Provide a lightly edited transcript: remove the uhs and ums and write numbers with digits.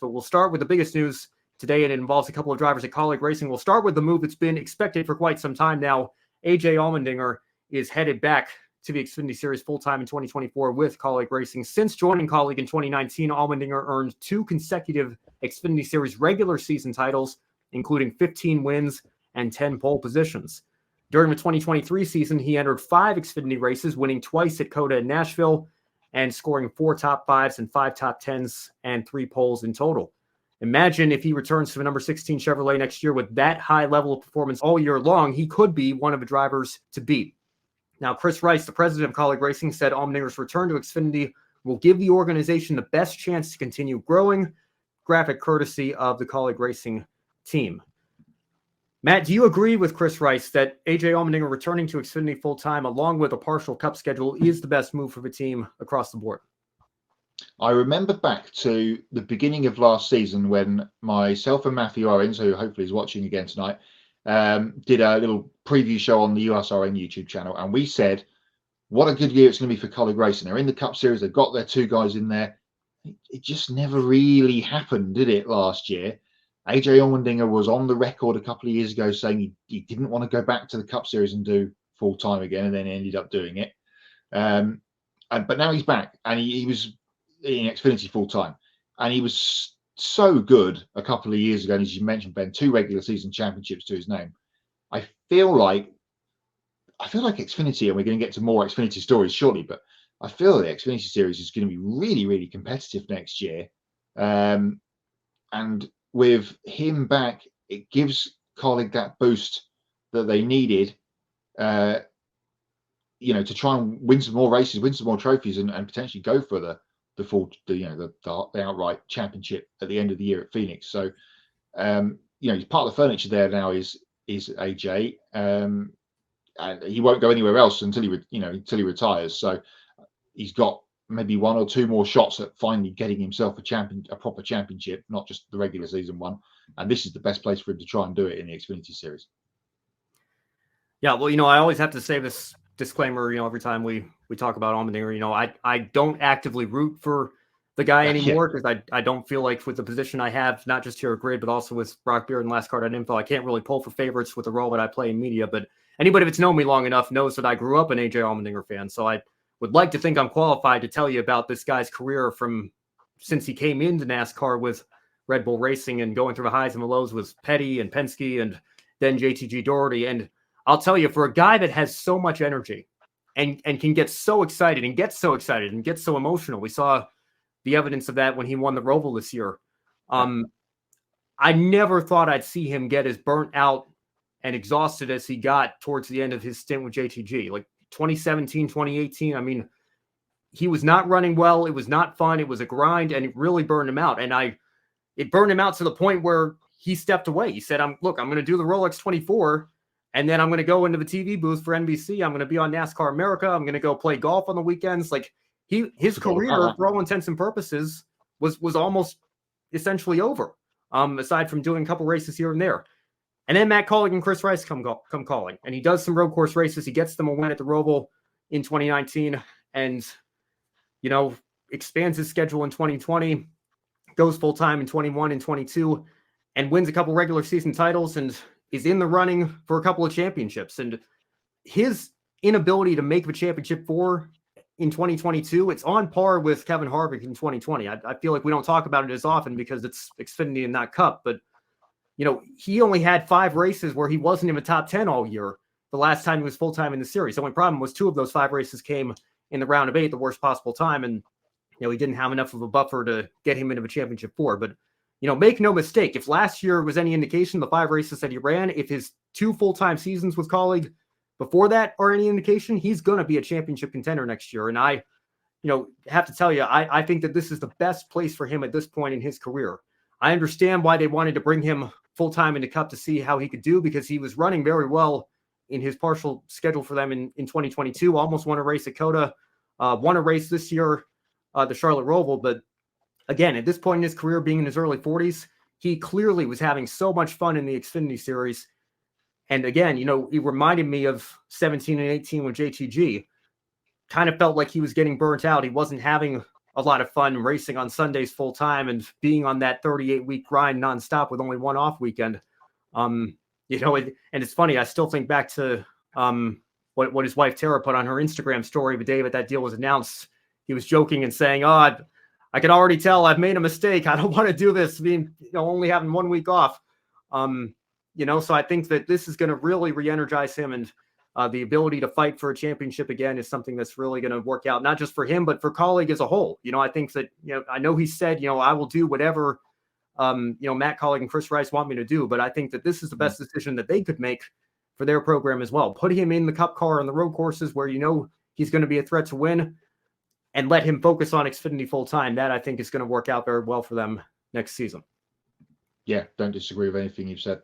But we'll start with the biggest news today, and it involves a couple of drivers at Kaulig Racing. We'll start with the move that's been expected for quite some time now. AJ Allmendinger is headed back to the Xfinity Series full-time in 2024 with Kaulig Racing. Since joining Kaulig in 2019, Allmendinger earned 2 consecutive Xfinity Series regular season titles, including 15 wins and 10 pole positions. During the 2023 season, he entered 5 Xfinity races, winning twice at COTA and Nashville, and scoring 4 top 5s and 5 top 10s and 3 poles in total. Imagine if he returns to the number 16 Chevrolet next year with that high level of performance all year long. He could be one of the drivers to beat. Now, Chris Rice, the president of Kaulig Racing, said Allmendinger's return to Xfinity will give the organization the best chance to continue growing, graphic courtesy of the Kaulig Racing team. Matt, do you agree with Chris Rice that AJ Allmendinger returning to Xfinity full-time along with a partial Cup schedule is the best move for the team across the board? I remember back to the beginning of last season when myself and Matthew Owens, who hopefully is watching again tonight, did a little preview show on the USRN YouTube channel, and we said, what a good year it's going to be for Kaulig Racing. They're in the Cup Series. They've got their 2 guys in there. It just never really happened, did it, last year? AJ Allmendinger was on the record a couple of years ago saying he didn't want to go back to the Cup Series and do full-time again, and then ended up doing it. But now he's back, and he was in Xfinity full-time, and he was so good a couple of years ago. And as you mentioned, Ben, 2 regular season championships to his name. I feel like Xfinity, and we're going to get to more Xfinity stories shortly, but I feel the Xfinity Series is going to be really, really competitive next year. And with him back, it gives Kaulig that boost that they needed, to try and win some more races, win some more trophies, and potentially go for the outright championship at the end of the year at Phoenix. So, he's part of the furniture there now is AJ, and he won't go anywhere else until he retires. So he's got maybe 1 or 2 more shots at finally getting himself a proper championship, not just the regular season one. And this is the best place for him to try and do it in the Xfinity Series. Yeah, well, I always have to say this disclaimer, every time we talk about Allmendinger, I don't actively root for the guy anymore because I don't feel like with the position I have, not just here at Grid, but also with Brock Beard and NASCAR.info, I can't really pull for favorites with the role that I play in media. But anybody that's known me long enough knows that I grew up an AJ Allmendinger fan. So I would like to think I'm qualified to tell you about this guy's career from since he came into NASCAR with Red Bull Racing and going through the highs and the lows with Petty and Penske and then JTG Doherty. And I'll tell you, for a guy that has so much energy and can get so excited and get so emotional, we saw the evidence of that when he won the Roval this year. I never thought I'd see him get as burnt out and exhausted as he got towards the end of his stint with JTG. Like 2017, 2018, I mean, he was not running well. It was not fun. It was a grind, and it really burned him out. And it burned him out to the point where he stepped away. He said, I'm going to do the Rolex 24, and then I'm going to go into the TV booth for NBC. I'm going to be on NASCAR America. I'm going to go play golf on the weekends. Like his career, for all intents and purposes, was almost essentially over, aside from doing a couple races here and there. And then Matt Kaulig and Chris Rice come calling, and he does some road course races. He gets them a win at the Roval in 2019, and expands his schedule in 2020, goes full time in 21 and 22, and wins a couple regular season titles, and is in the running for a couple of championships. And his inability to make the championship 4 in 2022, it's on par with Kevin Harvick in 2020. I feel like we don't talk about it as often because it's Xfinity and not Cup, but he only had 5 races where he wasn't in the top 10 all year the last time he was full-time in the series. The only problem was 2 of those 5 races came in the round of 8, the worst possible time. And, he didn't have enough of a buffer to get him into the championship 4. But, make no mistake, if last year was any indication, the 5 races that he ran, if his 2 full-time seasons with Kaulig before that are any indication, he's going to be a championship contender next year. And I, have to tell you, I think that this is the best place for him at this point in his career. I understand why they wanted to bring him full-time into Cup to see how he could do, because he was running very well in his partial schedule for them in 2022, almost won a race at COTA, won a race this year, the Charlotte Roval. But again, at this point in his career, being in his early 40s, he clearly was having so much fun in the Xfinity Series. And again, he reminded me of 17 and 18 with JTG. Kind of felt like he was getting burnt out. He wasn't having a lot of fun racing on Sundays full time and being on that 38-week grind nonstop with only one off weekend. And it's funny. I still think back to what his wife Tara put on her Instagram story the day that deal was announced. He was joking and saying, "Oh, I can already tell I've made a mistake. I don't want to do this, being only having 1 week off." So I think that this is going to really re-energize him, and the ability to fight for a championship again is something that's really going to work out, not just for him, but for Kaulig as a whole. I think that, I know he said, I will do whatever, Matt Kaulig and Chris Rice want me to do, but I think that this is the best decision that they could make for their program as well. Put him in the Cup car on the road courses where he's going to be a threat to win, and let him focus on Xfinity full time. That I think is going to work out very well for them next season. Yeah, don't disagree with anything you've said.